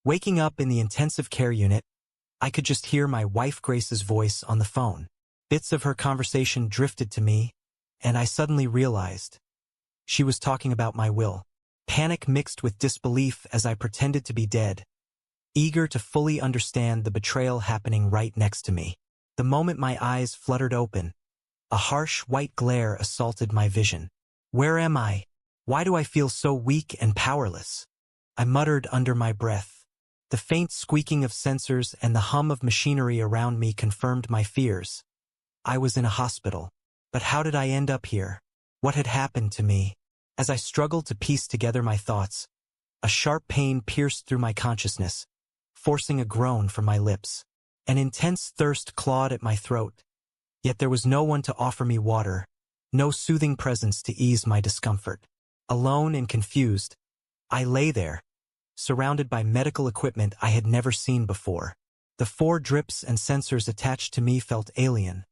Waking up in the intensive care unit, I could just hear my wife Grace's voice on the phone. Bits of her conversation drifted to me, and I suddenly realized she was talking about my will. Panic mixed with disbelief as I pretended to be dead, eager to fully understand the betrayal happening right next to me. The moment my eyes fluttered open, a harsh white glare assaulted my vision. Where am I? Why do I feel so weak and powerless? I muttered under my breath. The faint squeaking of sensors and the hum of machinery around me confirmed my fears. I was in a hospital. But how did I end up here? What had happened to me? As I struggled to piece together my thoughts, a sharp pain pierced through my consciousness, forcing a groan from my lips. An intense thirst clawed at my throat, yet there was no one to offer me water, no soothing presence to ease my discomfort. Alone and confused, I lay there, surrounded by medical equipment I had never seen before. The 4 drips and sensors attached to me felt alien,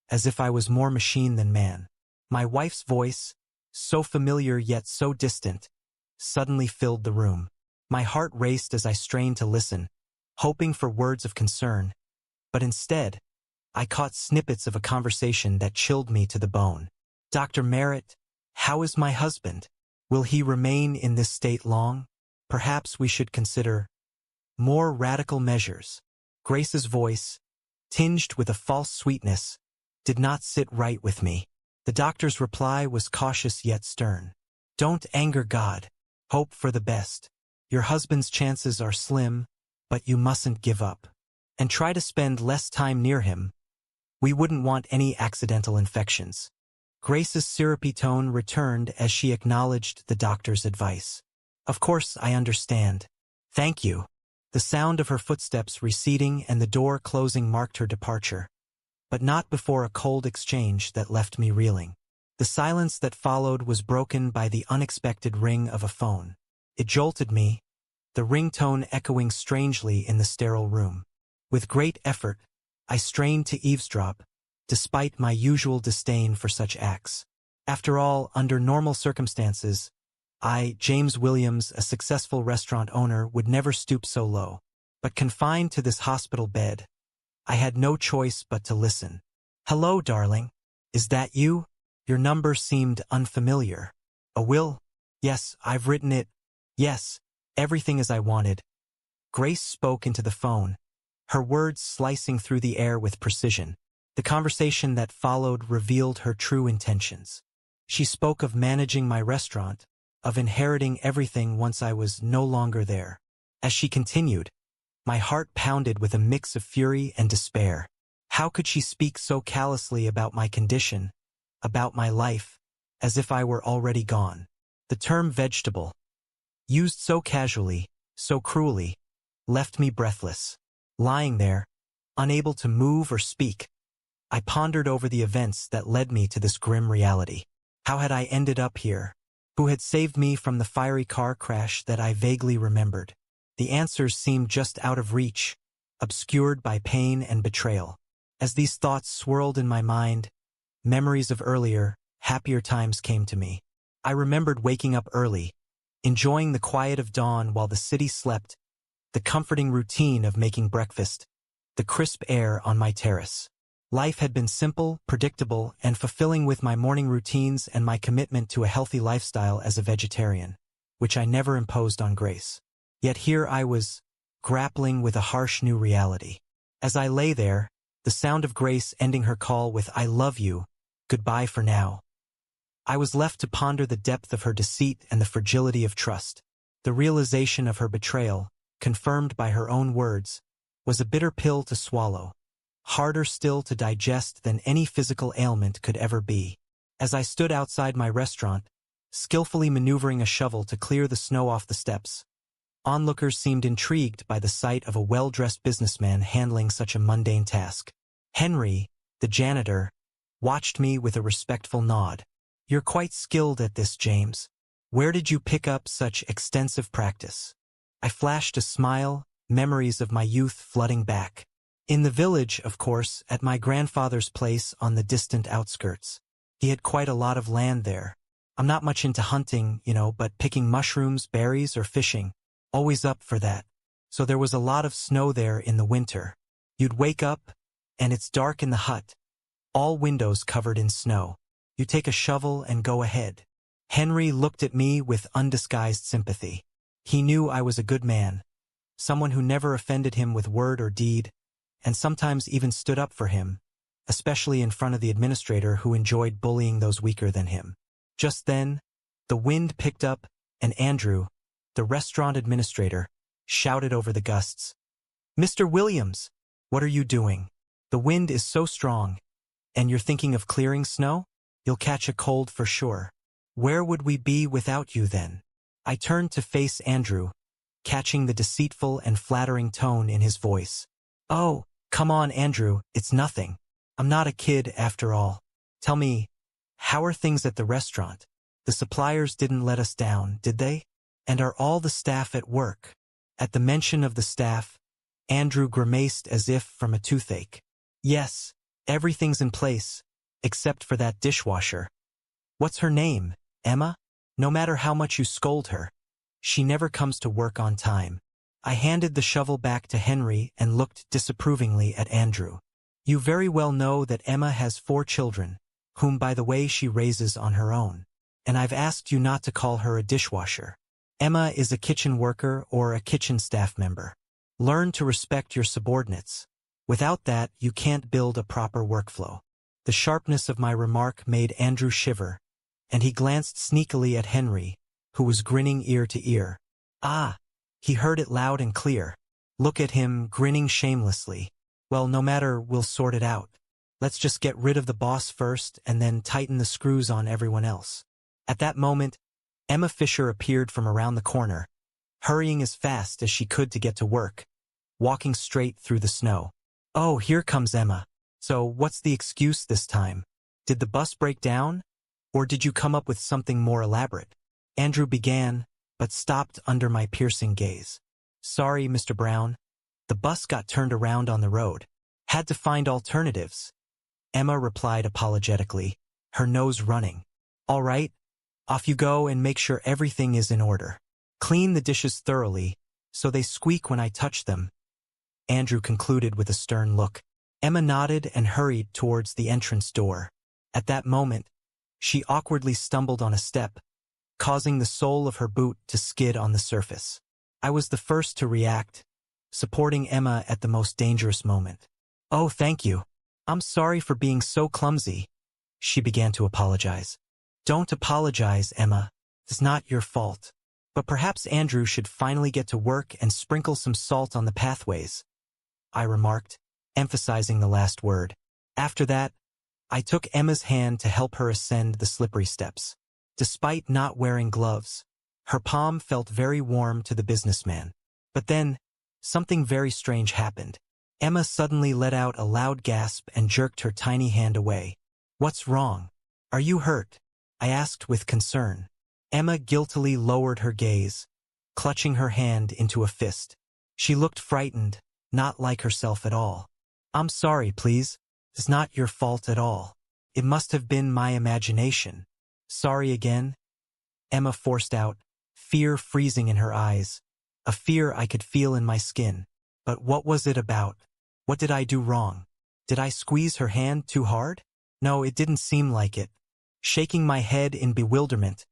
as if I was more machine than man. My wife's voice, so familiar yet so distant, suddenly filled the room. My heart raced as I strained to listen, hoping for words of concern. But instead, I caught snippets of a conversation that chilled me to the bone. "Dr. Merritt, how is my husband? Will he remain in this state long? Perhaps we should consider more radical measures." Grace's voice, tinged with a false sweetness, did not sit right with me. The doctor's reply was cautious yet stern. "Don't anger God. Hope for the best. Your husband's chances are slim, but you mustn't give up. And try to spend less time near him. We wouldn't want any accidental infections." Grace's syrupy tone returned as she acknowledged the doctor's advice. "Of course I understand. Thank you." The sound of her footsteps receding and the door closing marked her departure, but not before a cold exchange that left me reeling. The silence that followed was broken by the unexpected ring of a phone. It jolted me, the ringtone echoing strangely in the sterile room. With great effort, I strained to eavesdrop, despite my usual disdain for such acts. After all, under normal circumstances, I, James Williams, a successful restaurant owner, would never stoop so low. But confined to this hospital bed, I had no choice but to listen. "Hello, darling. Is that you? Your number seemed unfamiliar." "A will? Yes, I've written it. Yes, everything as I wanted." Grace spoke into the phone, her words slicing through the air with precision. The conversation that followed revealed her true intentions. She spoke of managing my restaurant, of inheriting everything once I was no longer there. As she continued, my heart pounded with a mix of fury and despair. How could she speak so callously about my condition, about my life, as if I were already gone? The term vegetable, used so casually, so cruelly, left me breathless. Lying there, unable to move or speak, I pondered over the events that led me to this grim reality. How had I ended up here? Who had saved me from the fiery car crash that I vaguely remembered? The answers seemed just out of reach, obscured by pain and betrayal. As these thoughts swirled in my mind, memories of earlier, happier times came to me. I remembered waking up early, enjoying the quiet of dawn while the city slept, the comforting routine of making breakfast, the crisp air on my terrace. Life had been simple, predictable, and fulfilling with my morning routines and my commitment to a healthy lifestyle as a vegetarian, which I never imposed on Grace. Yet here I was, grappling with a harsh new reality. As I lay there, the sound of Grace ending her call with "I love you, goodbye for now," I was left to ponder the depth of her deceit and the fragility of trust. The realization of her betrayal, confirmed by her own words, was a bitter pill to swallow, harder still to digest than any physical ailment could ever be. As I stood outside my restaurant, skillfully maneuvering a shovel to clear the snow off the steps, onlookers seemed intrigued by the sight of a well-dressed businessman handling such a mundane task. Henry, the janitor, watched me with a respectful nod. "You're quite skilled at this, James. Where did you pick up such extensive practice?" I flashed a smile, memories of my youth flooding back. "In the village, of course, at my grandfather's place on the distant outskirts. He had quite a lot of land there. I'm not much into hunting, but picking mushrooms, berries, or fishing. Always up for that. So there was a lot of snow there in the winter. You'd wake up, and it's dark in the hut, all windows covered in snow. You take a shovel and go ahead. Henry looked at me with undisguised sympathy. He knew I was a good man, someone who never offended him with word or deed, and sometimes even stood up for him, especially in front of the administrator who enjoyed bullying those weaker than him. Just then, the wind picked up, and Andrew, the restaurant administrator, shouted over the gusts. "Mr. Williams, what are you doing? The wind is so strong, and you're thinking of clearing snow? You'll catch a cold for sure. Where would we be without you then?" I turned to face Andrew, catching the deceitful and flattering tone in his voice. "Oh, come on, Andrew, it's nothing. I'm not a kid after all. Tell me, how are things at the restaurant? The suppliers didn't let us down, did they? And are all the staff at work?" At the mention of the staff, Andrew grimaced as if from a toothache. "Yes, everything's in place, except for that dishwasher. What's her name? Emma? No matter how much you scold her, she never comes to work on time." I handed the shovel back to Henry and looked disapprovingly at Andrew. "You very well know that Emma has 4 children, whom by the way she raises on her own. And I've asked you not to call her a dishwasher. Emma is a kitchen worker or a kitchen staff member. Learn to respect your subordinates. Without that, you can't build a proper workflow." The sharpness of my remark made Andrew shiver, and he glanced sneakily at Henry, who was grinning ear to ear. Ah, he heard it loud and clear. Look at him, grinning shamelessly. "Well, no matter, we'll sort it out. Let's just get rid of the boss first and then tighten the screws on everyone else." At that moment, Emma Fisher appeared from around the corner, hurrying as fast as she could to get to work, walking straight through the snow. "Oh, here comes Emma. So what's the excuse this time? Did the bus break down? Or did you come up with something more elaborate?" Andrew began, but stopped under my piercing gaze. "Sorry, Mr. Brown. The bus got turned around on the road. Had to find alternatives," Emma replied apologetically, her nose running. "All right, off you go and make sure everything is in order. Clean the dishes thoroughly, so they squeak when I touch them," Andrew concluded with a stern look. Emma nodded and hurried towards the entrance door. At that moment, she awkwardly stumbled on a step, causing the sole of her boot to skid on the surface. I was the first to react, supporting Emma at the most dangerous moment. "Oh, thank you. I'm sorry for being so clumsy," she began to apologize. "Don't apologize, Emma. It's not your fault. But perhaps Andrew should finally get to work and sprinkle some salt on the pathways," I remarked, emphasizing the last word. After that, I took Emma's hand to help her ascend the slippery steps. Despite not wearing gloves, her palm felt very warm to the businessman. But then, something very strange happened. Emma suddenly let out a loud gasp and jerked her tiny hand away. "What's wrong? Are you hurt?" I asked with concern. Emma guiltily lowered her gaze, clutching her hand into a fist. She looked frightened, not like herself at all. "I'm sorry, please. It's not your fault at all. It must have been my imagination." "Sorry again," Emma forced out, fear freezing in her eyes, a fear I could feel in my skin. But what was it about? What did I do wrong? Did I squeeze her hand too hard? No, it didn't seem like it. Shaking my head in bewilderment,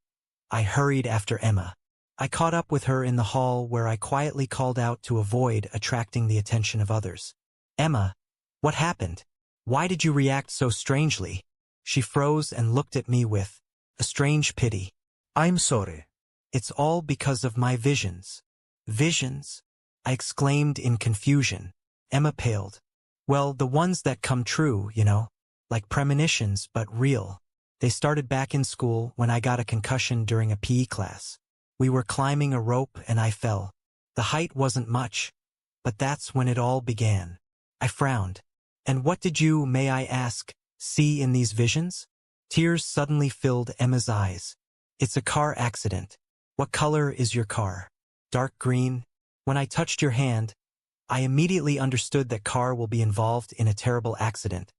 I hurried after Emma. I caught up with her in the hall where I quietly called out to avoid attracting the attention of others. "Emma, what happened? Why did you react so strangely?" She froze and looked at me with a strange pity. "I'm sorry." "It's all because of my visions." "Visions?" I exclaimed in confusion. Emma paled. "Well, the ones that come true, you know, like premonitions, but real. They started back in school when I got a concussion during a PE class. We were climbing a rope and I fell. The height wasn't much, but that's when it all began." I frowned. "And what did you, may I ask, see in these visions?" Tears suddenly filled Emma's eyes. "It's a car accident." "What color is your car?" "Dark green." "When I touched your hand, I immediately understood that car will be involved in a terrible accident.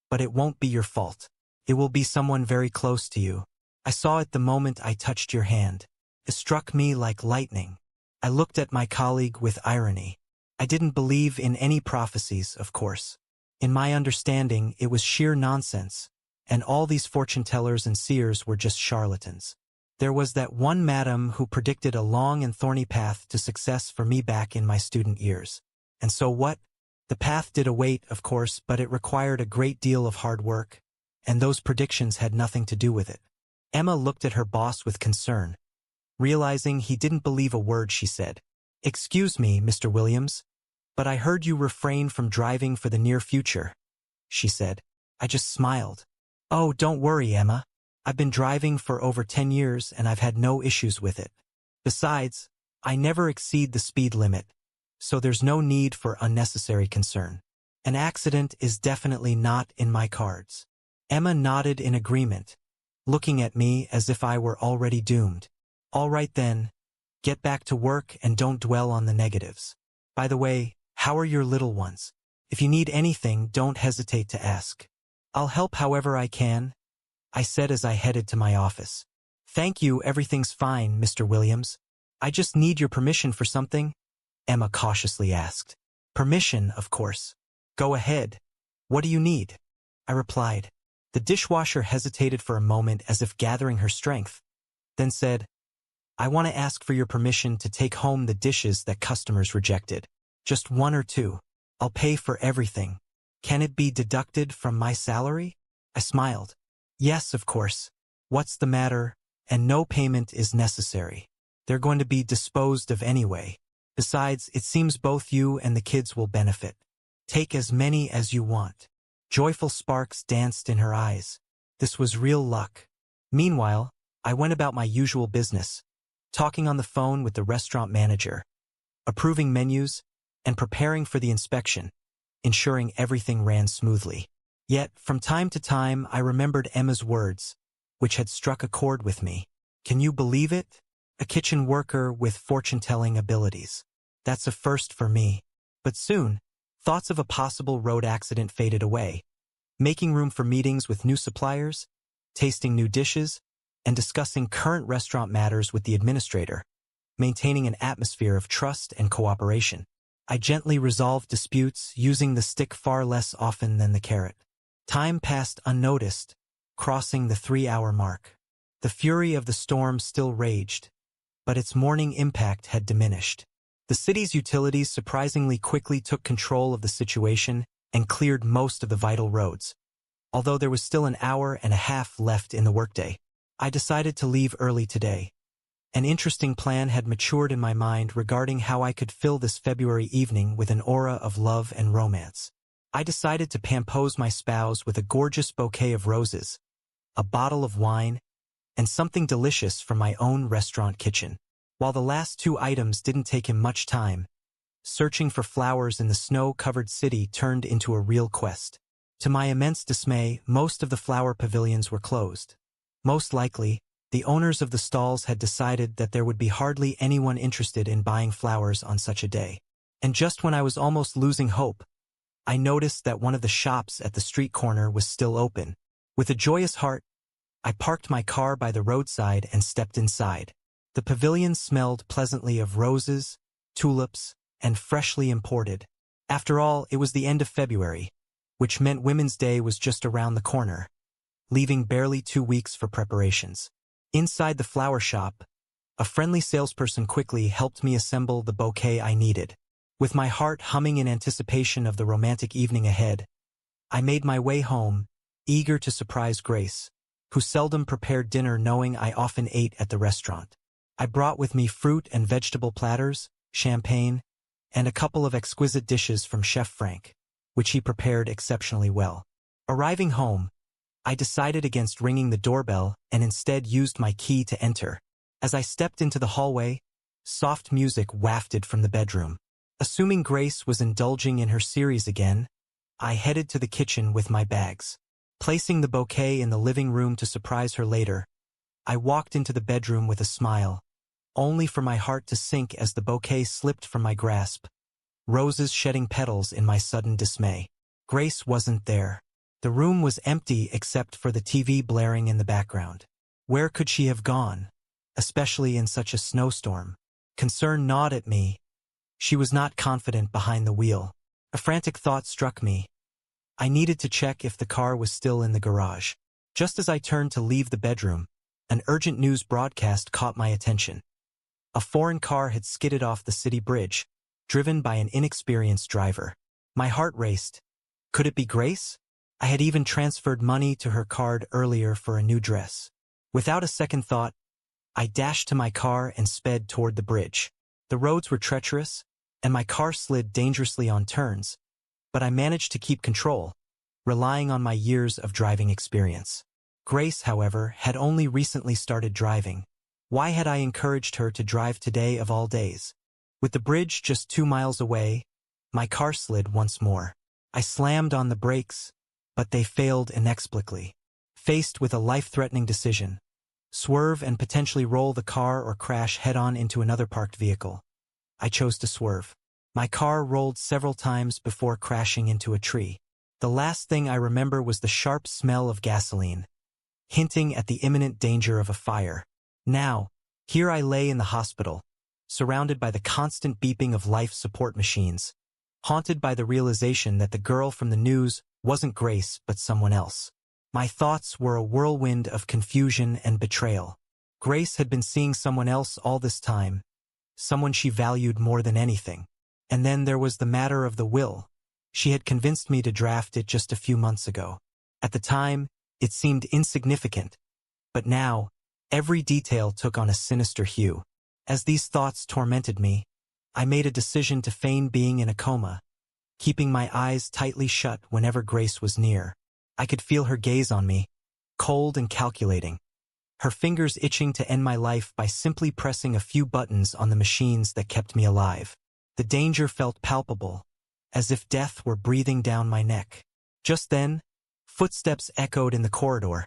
But it won't be your fault. It will be someone very close to you. I saw it the moment I touched your hand. It struck me like lightning." I looked at my colleague with irony. I didn't believe in any prophecies, of course. In my understanding, it was sheer nonsense, and all these fortune-tellers and seers were just charlatans. There was that one madam who predicted a long and thorny path to success for me back in my student years. And so what? The path did await, of course, but it required a great deal of hard work, and those predictions had nothing to do with it. Emma looked at her boss with concern. Realizing he didn't believe a word she said. "Excuse me, Mr. Williams, but I heard you refrain from driving for the near future," she said. I just smiled. "Oh, don't worry, Emma. I've been driving for over 10 years and I've had no issues with it. Besides, I never exceed the speed limit, so there's no need for unnecessary concern. An accident is definitely not in my cards." Emma nodded in agreement, looking at me as if I were already doomed. "All right then, get back to work and don't dwell on the negatives. By the way, how are your little ones? If you need anything, don't hesitate to ask. I'll help however I can," I said as I headed to my office. "Thank you, everything's fine, Mr. Williams. I just need your permission for something," Emma cautiously asked. "Permission, of course. Go ahead. What do you need?" I replied. The dishwasher hesitated for a moment as if gathering her strength, then said, "I want to ask for your permission to take home the dishes that customers rejected. Just one or two. I'll pay for everything. Can it be deducted from my salary?" I smiled. "Yes, of course. What's the matter? And no payment is necessary. They're going to be disposed of anyway. Besides, it seems both you and the kids will benefit. Take as many as you want." Joyful sparks danced in her eyes. This was real luck. Meanwhile, I went about my usual business, talking on the phone with the restaurant manager, approving menus, and preparing for the inspection, ensuring everything ran smoothly. Yet, from time to time, I remembered Emma's words, which had struck a chord with me. Can you believe it? A kitchen worker with fortune-telling abilities. That's a first for me. But soon, thoughts of a possible road accident faded away, making room for meetings with new suppliers, tasting new dishes, and discussing current restaurant matters with the administrator, maintaining an atmosphere of trust and cooperation. I gently resolved disputes, using the stick far less often than the carrot. Time passed unnoticed, crossing the 3-hour mark. The fury of the storm still raged, but its morning impact had diminished. The city's utilities surprisingly quickly took control of the situation and cleared most of the vital roads. Although there was still an hour and a half left in the workday, I decided to leave early today. An interesting plan had matured in my mind regarding how I could fill this February evening with an aura of love and romance. I decided to pampose my spouse with a gorgeous bouquet of roses, a bottle of wine, and something delicious from my own restaurant kitchen. While the last two items didn't take him much time, searching for flowers in the snow-covered city turned into a real quest. To my immense dismay, most of the flower pavilions were closed. Most likely, the owners of the stalls had decided that there would be hardly anyone interested in buying flowers on such a day. And just when I was almost losing hope, I noticed that one of the shops at the street corner was still open. With a joyous heart, I parked my car by the roadside and stepped inside. The pavilion smelled pleasantly of roses, tulips, and freshly imported. After all, it was the end of February, which meant Women's Day was just around the corner, leaving barely 2 weeks for preparations. Inside the flower shop, a friendly salesperson quickly helped me assemble the bouquet I needed. With my heart humming in anticipation of the romantic evening ahead, I made my way home, eager to surprise Grace, who seldom prepared dinner knowing I often ate at the restaurant. I brought with me fruit and vegetable platters, champagne, and a couple of exquisite dishes from Chef Frank, which he prepared exceptionally well. Arriving home, I decided against ringing the doorbell and instead used my key to enter. As I stepped into the hallway, soft music wafted from the bedroom. Assuming Grace was indulging in her series again, I headed to the kitchen with my bags. Placing the bouquet in the living room to surprise her later, I walked into the bedroom with a smile, only for my heart to sink as the bouquet slipped from my grasp, roses shedding petals in my sudden dismay. Grace wasn't there. The room was empty except for the TV blaring in the background. Where could she have gone, especially in such a snowstorm? Concern gnawed at me. She was not confident behind the wheel. A frantic thought struck me. I needed to check if the car was still in the garage. Just as I turned to leave the bedroom, an urgent news broadcast caught my attention. A foreign car had skidded off the city bridge, driven by an inexperienced driver. My heart raced. Could it be Grace? I had even transferred money to her card earlier for a new dress. Without a second thought, I dashed to my car and sped toward the bridge. The roads were treacherous, and my car slid dangerously on turns, but I managed to keep control, relying on my years of driving experience. Grace, however, had only recently started driving. Why had I encouraged her to drive today of all days? With the bridge just 2 miles away, my car slid once more. I slammed on the brakes, but they failed inexplicably. Faced with a life-threatening decision, swerve and potentially roll the car or crash head-on into another parked vehicle, I chose to swerve. My car rolled several times before crashing into a tree. The last thing I remember was the sharp smell of gasoline, hinting at the imminent danger of a fire. Now, here I lay in the hospital, surrounded by the constant beeping of life support machines, haunted by the realization that the girl from the news wasn't Grace but someone else. My thoughts were a whirlwind of confusion and betrayal. Grace had been seeing someone else all this time, someone she valued more than anything. And then there was the matter of the will. She had convinced me to draft it just a few months ago. At the time, it seemed insignificant, but now, every detail took on a sinister hue. As these thoughts tormented me, I made a decision to feign being in a coma, keeping my eyes tightly shut whenever Grace was near. I could feel her gaze on me, cold and calculating, her fingers itching to end my life by simply pressing a few buttons on the machines that kept me alive. The danger felt palpable, as if death were breathing down my neck. Just then, footsteps echoed in the corridor,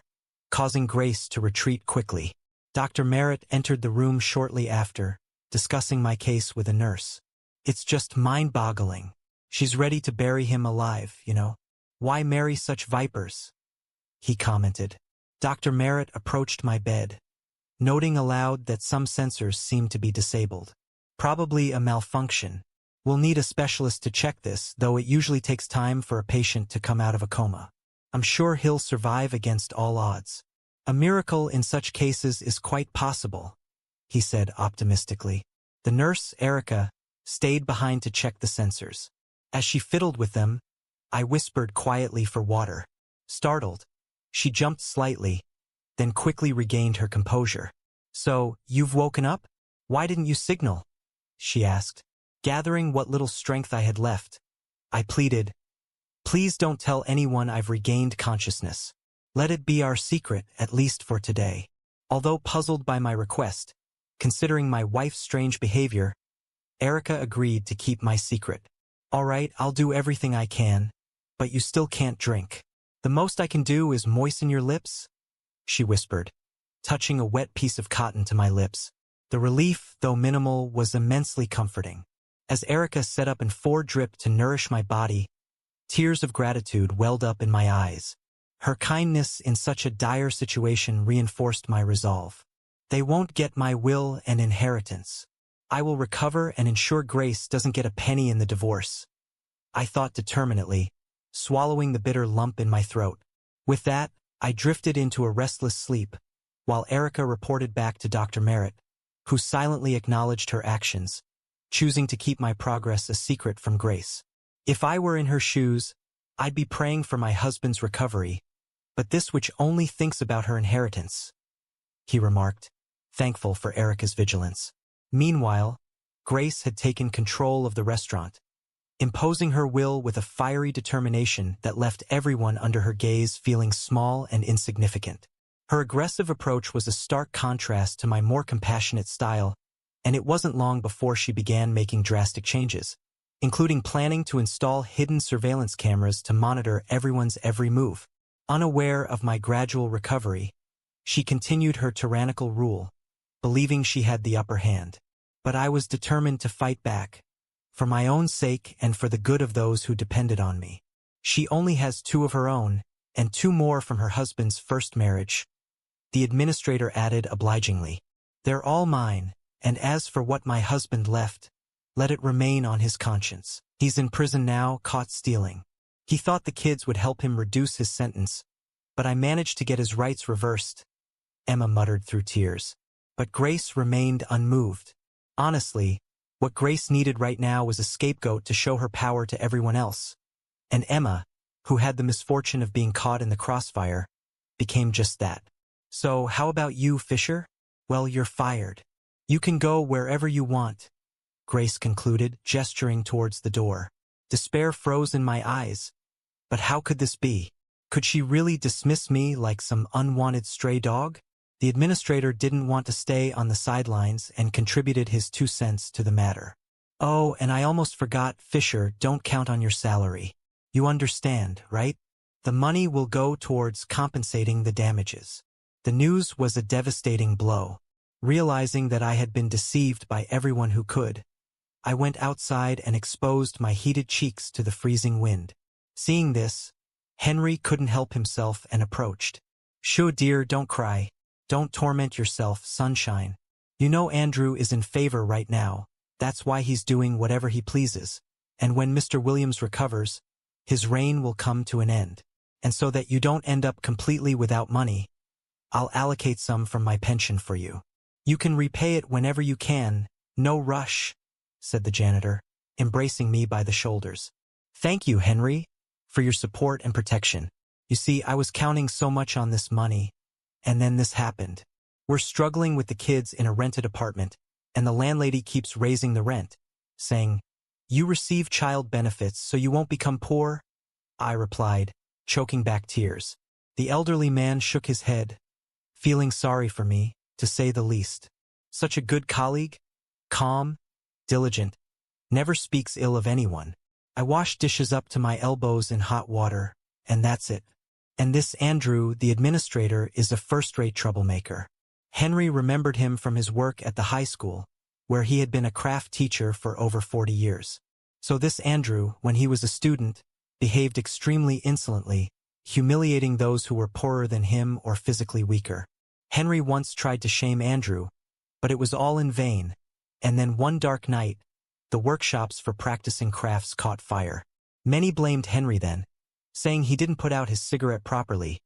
causing Grace to retreat quickly. Dr. Merritt entered the room shortly after, discussing my case with a nurse. It's just mind-boggling. She's ready to bury him alive, you know. Why marry such vipers? He commented. Dr. Merritt approached my bed, noting aloud that some sensors seemed to be disabled. Probably a malfunction. We'll need a specialist to check this, though it usually takes time for a patient to come out of a coma. I'm sure he'll survive against all odds. A miracle in such cases is quite possible, he said optimistically. The nurse, Erica, stayed behind to check the sensors. As she fiddled with them, I whispered quietly for water. Startled, she jumped slightly, then quickly regained her composure. So, you've woken up? Why didn't you signal? She asked. Gathering what little strength I had left, I pleaded, please don't tell anyone I've regained consciousness. Let it be our secret, at least for today. Although puzzled by my request, considering my wife's strange behavior, Erica agreed to keep my secret. All right, I'll do everything I can, but you still can't drink. The most I can do is moisten your lips, she whispered, touching a wet piece of cotton to my lips. The relief, though minimal, was immensely comforting. As Erica set up an 4-drip to nourish my body, tears of gratitude welled up in my eyes. Her kindness in such a dire situation reinforced my resolve. They won't get my will and inheritance. I will recover and ensure Grace doesn't get a penny in the divorce, I thought determinedly, swallowing the bitter lump in my throat. With that, I drifted into a restless sleep, while Erica reported back to Dr. Merritt, who silently acknowledged her actions, choosing to keep my progress a secret from Grace. If I were in her shoes, I'd be praying for my husband's recovery, but this witch only thinks about her inheritance, he remarked, thankful for Erica's vigilance. Meanwhile, Grace had taken control of the restaurant, imposing her will with a fiery determination that left everyone under her gaze feeling small and insignificant. Her aggressive approach was a stark contrast to my more compassionate style, and it wasn't long before she began making drastic changes, including planning to install hidden surveillance cameras to monitor everyone's every move. Unaware of my gradual recovery, she continued her tyrannical rule, believing she had the upper hand. But I was determined to fight back, for my own sake and for the good of those who depended on me. She only has 2 of her own, and 2 more from her husband's first marriage, the administrator added obligingly. They're all mine, And as for what my husband left, let it remain on his conscience. He's in prison now, caught stealing. He thought the kids would help him reduce his sentence, but I managed to get his rights reversed," Emma muttered through tears. But Grace remained unmoved. Honestly, what Grace needed right now was a scapegoat to show her power to everyone else. And Emma, who had the misfortune of being caught in the crossfire, became just that. "So how about you, Fisher? Well, you're fired. You can go wherever you want," Grace concluded, gesturing towards the door. Despair froze in my eyes. But how could this be? Could she really dismiss me like some unwanted stray dog? The administrator didn't want to stay on the sidelines and contributed his 2 cents to the matter. "Oh, and I almost forgot, Fisher, don't count on your salary. You understand, right? The money will go towards compensating the damages." The news was a devastating blow. Realizing that I had been deceived by everyone who could, I went outside and exposed my heated cheeks to the freezing wind. Seeing this, Henry couldn't help himself and approached. "Sure, dear, don't cry. Don't torment yourself, sunshine. You know Andrew is in favor right now. That's why he's doing whatever he pleases. And when Mr. Williams recovers, his reign will come to an end. And so that you don't end up completely without money, I'll allocate some from my pension for you. You can repay it whenever you can, no rush," said the janitor, embracing me by the shoulders. "Thank you, Henry, for your support and protection. You see, I was counting so much on this money, and then this happened. We're struggling with the kids in a rented apartment, and the landlady keeps raising the rent, saying, 'You receive child benefits so you won't become poor?' I replied, choking back tears. The elderly man shook his head, feeling sorry for me, to say the least. Such a good colleague, calm, diligent, never speaks ill of anyone. I wash dishes up to my elbows in hot water, and that's it. And this Andrew, the administrator, is a first-rate troublemaker." Henry remembered him from his work at the high school, where he had been a craft teacher for over 40 years. So this Andrew, when he was a student, behaved extremely insolently, humiliating those who were poorer than him or physically weaker. Henry once tried to shame Andrew, but it was all in vain, and then one dark night, the workshops for practicing crafts caught fire. Many blamed Henry then, saying he didn't put out his cigarette properly,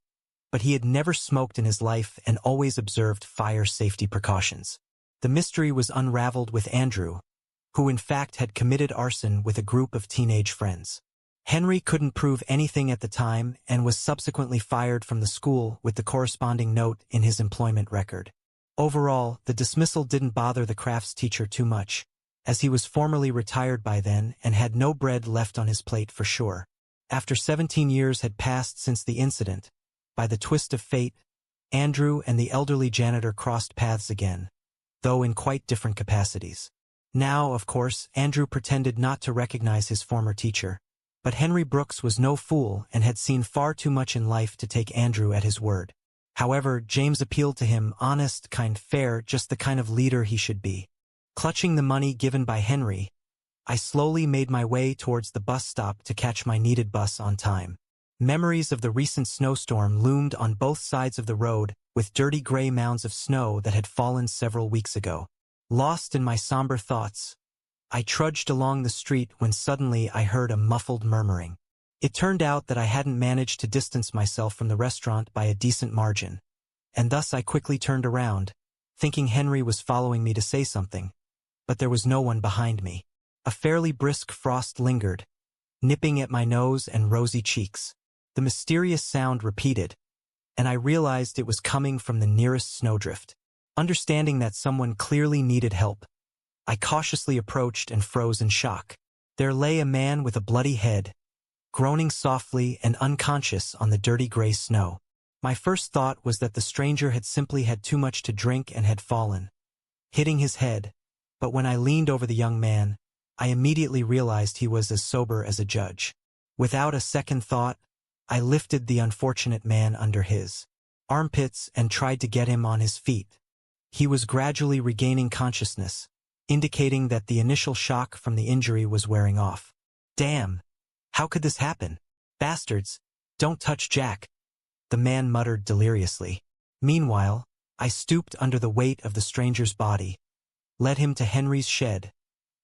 but he had never smoked in his life and always observed fire safety precautions. The mystery was unraveled with Andrew, who in fact had committed arson with a group of teenage friends. Henry couldn't prove anything at the time and was subsequently fired from the school with the corresponding note in his employment record. Overall, the dismissal didn't bother the crafts teacher too much, as he was formerly retired by then and had no bread left on his plate for sure. After 17 years had passed since the incident, by the twist of fate, Andrew and the elderly janitor crossed paths again, though in quite different capacities. Now, of course, Andrew pretended not to recognize his former teacher, but Henry Brooks was no fool and had seen far too much in life to take Andrew at his word. However, James appealed to him, honest, kind, fair, just the kind of leader he should be. Clutching the money given by Henry, I slowly made my way towards the bus stop to catch my needed bus on time. Memories of the recent snowstorm loomed on both sides of the road, with dirty gray mounds of snow that had fallen several weeks ago. Lost in my somber thoughts, I trudged along the street when suddenly I heard a muffled murmuring. It turned out that I hadn't managed to distance myself from the restaurant by a decent margin, and thus I quickly turned around, thinking Henry was following me to say something, but there was no one behind me. A fairly brisk frost lingered, nipping at my nose and rosy cheeks. The mysterious sound repeated, and I realized it was coming from the nearest snowdrift. Understanding that someone clearly needed help, I cautiously approached and froze in shock. There lay a man with a bloody head, groaning softly and unconscious on the dirty gray snow. My first thought was that the stranger had simply had too much to drink and had fallen, hitting his head, but when I leaned over the young man, I immediately realized he was as sober as a judge. Without a second thought, I lifted the unfortunate man under his armpits and tried to get him on his feet. He was gradually regaining consciousness, indicating that the initial shock from the injury was wearing off. Damn! How could this happen? Bastards! Don't touch Jack! The man muttered deliriously. Meanwhile, I stooped under the weight of the stranger's body, led him to Henry's shed,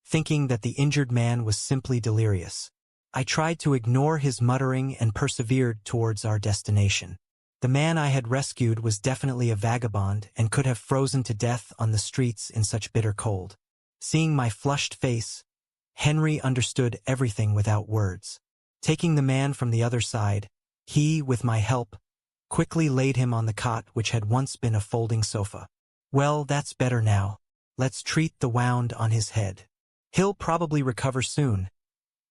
thinking that the injured man was simply delirious. I tried to ignore his muttering and persevered towards our destination. The man I had rescued was definitely a vagabond and could have frozen to death on the streets in such bitter cold. Seeing my flushed face, Henry understood everything without words. Taking the man from the other side, he, with my help, quickly laid him on the cot which had once been a folding sofa. "Well, that's better now. Let's treat the wound on his head. He'll probably recover soon,"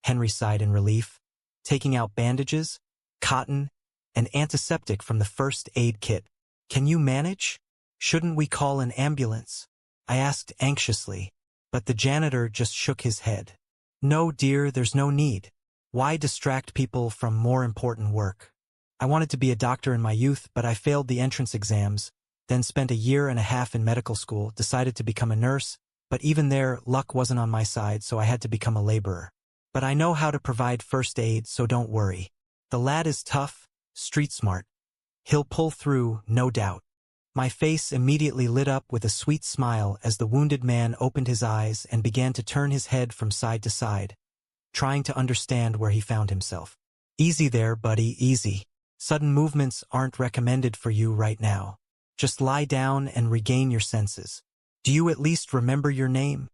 Henry sighed in relief, taking out bandages, cotton, and antiseptic from the first aid kit. "Can you manage? Shouldn't we call an ambulance?" I asked anxiously, but the janitor just shook his head. "No, dear, there's no need. Why distract people from more important work? I wanted to be a doctor in my youth, but I failed the entrance exams, then spent a year and a half in medical school, decided to become a nurse, but even there, luck wasn't on my side, so I had to become a laborer. But I know how to provide first aid, so don't worry. The lad is tough, street smart. He'll pull through, no doubt." My face immediately lit up with a sweet smile as the wounded man opened his eyes and began to turn his head from side to side, trying to understand where he found himself. "Easy there, buddy, easy. Sudden movements aren't recommended for you right now. Just lie down and regain your senses. Do you at least remember your name?"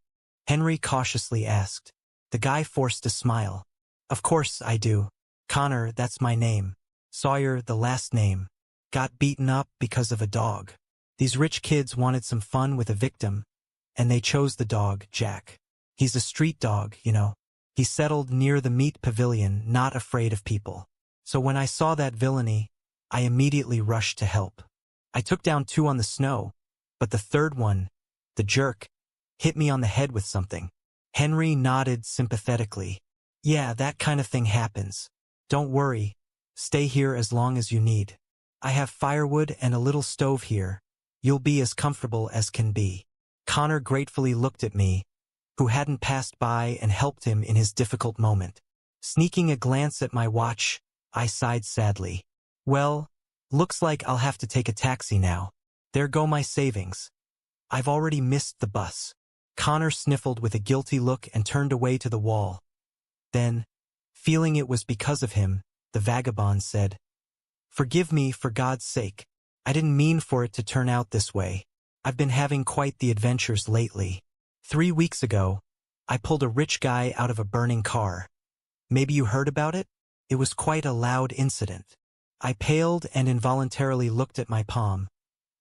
Henry cautiously asked. The guy forced a smile. "Of course I do. Connor, that's my name. Sawyer, the last name. Got beaten up because of a dog. These rich kids wanted some fun with a victim, and they chose the dog, Jack. He's a street dog, you know. He settled near the meat pavilion, not afraid of people. So when I saw that villainy, I immediately rushed to help. I took down 2 on the snow, but the third one, the jerk, hit me on the head with something." Henry nodded sympathetically. "Yeah, that kind of thing happens. Don't worry. Stay here as long as you need. I have firewood and a little stove here. You'll be as comfortable as can be." Connor gratefully looked at me, who hadn't passed by and helped him in his difficult moment. Sneaking a glance at my watch, I sighed sadly. "Well, looks like I'll have to take a taxi now. There go my savings. I've already missed the bus." Connor sniffled with a guilty look and turned away to the wall. Then, feeling it was because of him, the vagabond said, "Forgive me for God's sake. I didn't mean for it to turn out this way. I've been having quite the adventures lately. 3 weeks ago, I pulled a rich guy out of a burning car. Maybe you heard about it? It was quite a loud incident." I paled and involuntarily looked at my palm,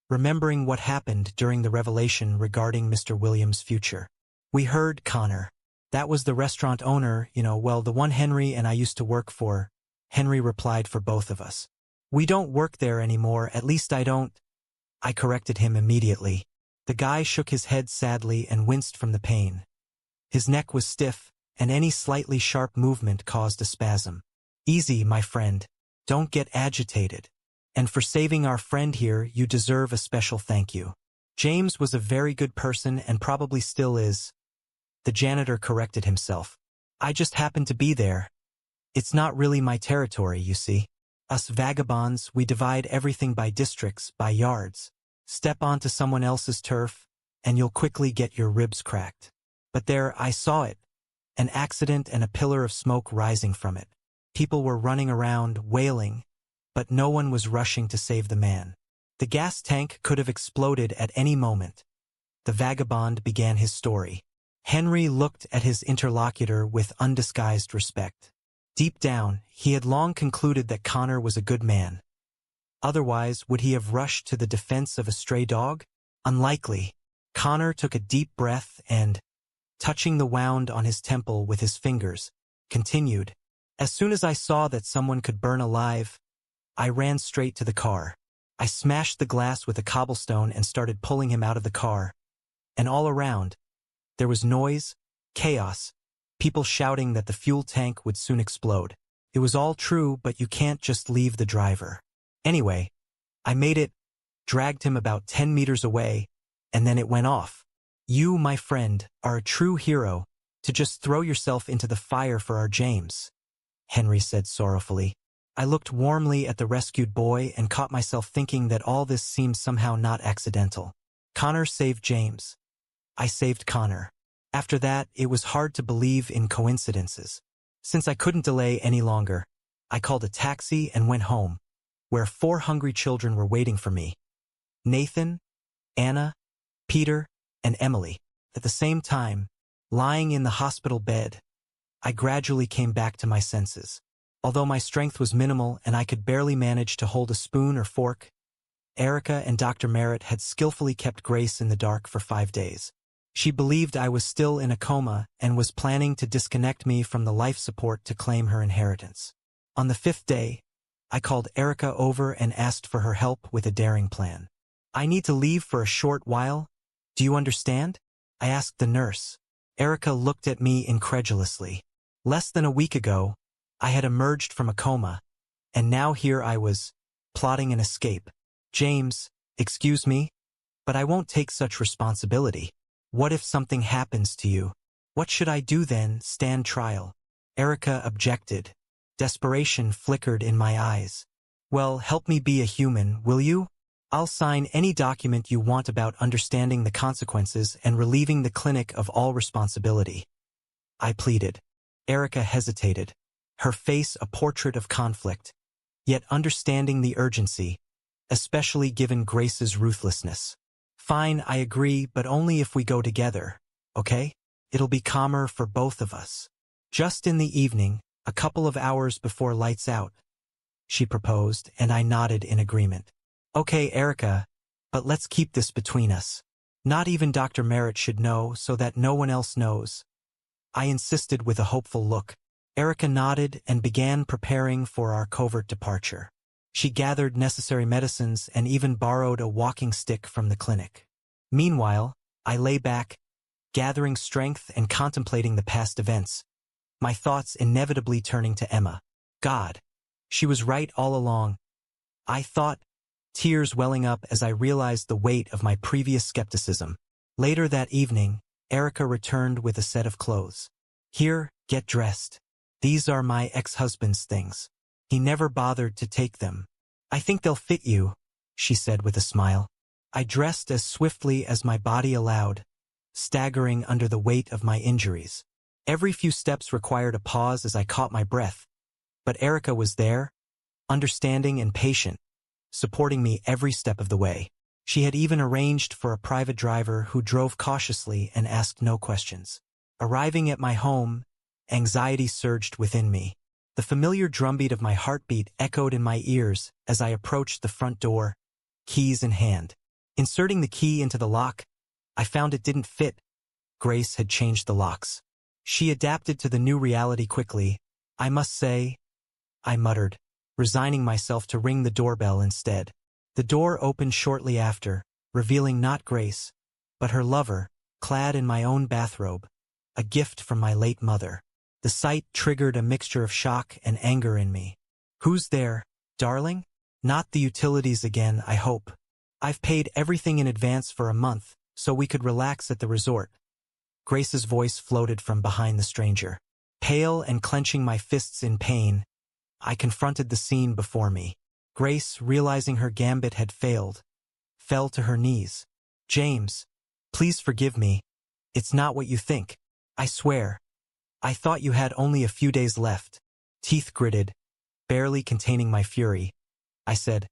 remembering what happened during the revelation regarding Mr. Williams' future. "We heard, Connor. That was the restaurant owner, well, the one Henry and I used to work for." Henry replied for both of us. "We don't work there anymore, at least I don't." I corrected him immediately. The guy shook his head sadly and winced from the pain. His neck was stiff, and any slightly sharp movement caused a spasm. "Easy, my friend. Don't get agitated. And for saving our friend here, you deserve a special thank you. James was a very good person and probably still is." The janitor corrected himself. "I just happened to be there. It's not really my territory, you see. Us vagabonds, we divide everything by districts, by yards. Step onto someone else's turf, and you'll quickly get your ribs cracked. But there, I saw it. An accident and a pillar of smoke rising from it. People were running around, wailing, but no one was rushing to save the man. The gas tank could have exploded at any moment." The vagabond began his story. Henry looked at his interlocutor with undisguised respect. Deep down, he had long concluded that Connor was a good man. Otherwise, would he have rushed to the defense of a stray dog? Unlikely. Connor took a deep breath and, touching the wound on his temple with his fingers, continued, "As soon as I saw that someone could burn alive, I ran straight to the car. I smashed the glass with a cobblestone and started pulling him out of the car. And all around, there was noise, chaos, people shouting that the fuel tank would soon explode. It was all true, but you can't just leave the driver. Anyway, I made it, dragged him about 10 meters away, and then it went off. You, my friend, are a true hero, to just throw yourself into the fire for our James," Henry said sorrowfully. I looked warmly at the rescued boy and caught myself thinking that all this seemed somehow not accidental. Connor saved James. I saved Connor. After that, it was hard to believe in coincidences. Since I couldn't delay any longer, I called a taxi and went home, where 4 hungry children were waiting for me. Nathan, Anna, Peter, and Emily. At the same time, lying in the hospital bed, I gradually came back to my senses. Although my strength was minimal and I could barely manage to hold a spoon or fork, Erica and Dr. Merritt had skillfully kept Grace in the dark for 5 days. She believed I was still in a coma and was planning to disconnect me from the life support to claim her inheritance. On the 5th day, I called Erica over and asked for her help with a daring plan. "I need to leave for a short while. Do you understand?" I asked the nurse. Erica looked at me incredulously. Less than a week ago, I had emerged from a coma, and now here I was, plotting an escape. "James, excuse me, but I won't take such responsibility. What if something happens to you? What should I do then, stand trial?" Erica objected. Desperation flickered in my eyes. "Well, help me be a human, will you? I'll sign any document you want about understanding the consequences and relieving the clinic of all responsibility," I pleaded. Erica hesitated, her face a portrait of conflict, yet understanding the urgency, especially given Grace's ruthlessness. "Fine, I agree, but only if we go together, okay? It'll be calmer for both of us." Just in the evening, a couple of hours before lights out, she proposed, and I nodded in agreement. "Okay, Erica, but let's keep this between us. Not even Dr. Merritt should know so that no one else knows," I insisted with a hopeful look. Erica nodded and began preparing for our covert departure. She gathered necessary medicines and even borrowed a walking stick from the clinic. Meanwhile, I lay back, gathering strength and contemplating the past events, my thoughts inevitably turning to Emma. God, she was right all along, I thought, tears welling up as I realized the weight of my previous skepticism. Later that evening, Erica returned with a set of clothes. "Here, get dressed. These are my ex-husband's things. He never bothered to take them. I think they'll fit you," she said with a smile. I dressed as swiftly as my body allowed, staggering under the weight of my injuries. Every few steps required a pause as I caught my breath, but Erica was there, understanding and patient, supporting me every step of the way. She had even arranged for a private driver who drove cautiously and asked no questions. Arriving at my home, anxiety surged within me. The familiar drumbeat of my heartbeat echoed in my ears as I approached the front door, keys in hand. Inserting the key into the lock, I found it didn't fit. Grace had changed the locks. She adapted to the new reality quickly. "I must say," I muttered, resigning myself to ring the doorbell instead. The door opened shortly after, revealing not Grace, but her lover, clad in my own bathrobe, a gift from my late mother. The sight triggered a mixture of shock and anger in me. "Who's there, darling? Not the utilities again, I hope. I've paid everything in advance for a month, so we could relax at the resort." Grace's voice floated from behind the stranger. Pale and clenching my fists in pain, I confronted the scene before me. Grace, realizing her gambit had failed, fell to her knees. "James, please forgive me. It's not what you think. I swear. I thought you had only a few days left." Teeth gritted, barely containing my fury, I said,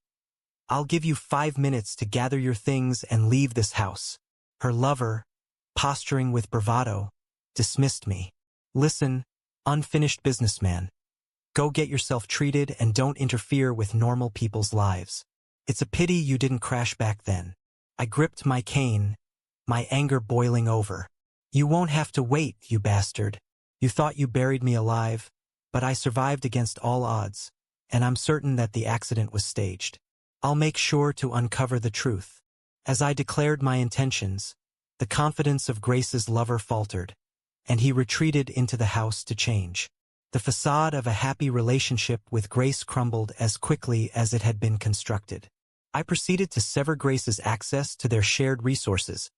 "I'll give you 5 minutes to gather your things and leave this house." Her lover, posturing with bravado, dismissed me. "Listen, unfinished businessman. Go get yourself treated and don't interfere with normal people's lives. It's a pity you didn't crash back then." I gripped my cane, my anger boiling over. "You won't have to wait, you bastard. You thought you buried me alive, but I survived against all odds, and I'm certain that the accident was staged. I'll make sure to uncover the truth." As I declared my intentions, the confidence of Grace's lover faltered, and he retreated into the house to change. The facade of a happy relationship with Grace crumbled as quickly as it had been constructed. I proceeded to sever Grace's access to their shared resources,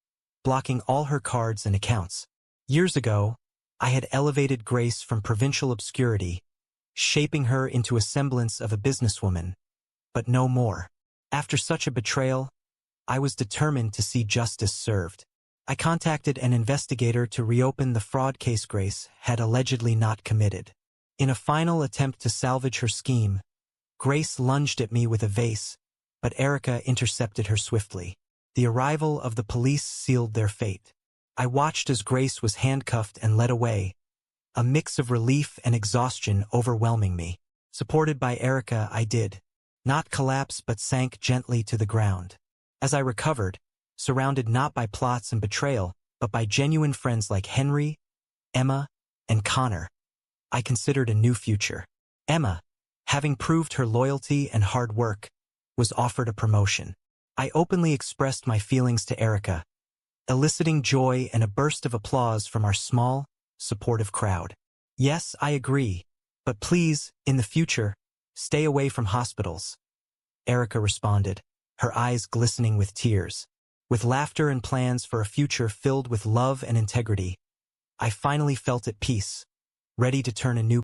blocking all her cards and accounts. Years ago, I had elevated Grace from provincial obscurity, shaping her into a semblance of a businesswoman, but no more. After such a betrayal, I was determined to see justice served. I contacted an investigator to reopen the fraud case Grace had allegedly not committed. In a final attempt to salvage her scheme, Grace lunged at me with a vase, but Erica intercepted her swiftly. The arrival of the police sealed their fate. I watched as Grace was handcuffed and led away, a mix of relief and exhaustion overwhelming me. Supported by Erica, I did not collapse but sank gently to the ground. As I recovered, surrounded not by plots and betrayal, but by genuine friends like Henry, Emma, and Connor, I considered a new future. Emma, having proved her loyalty and hard work, was offered a promotion. I openly expressed my feelings to Erica, eliciting joy and a burst of applause from our small, supportive crowd. Yes, I agree, but please, in the future, stay away from hospitals, Erica responded, her eyes glistening with tears. With laughter and plans for a future filled with love and integrity, I finally felt at peace, ready to turn a new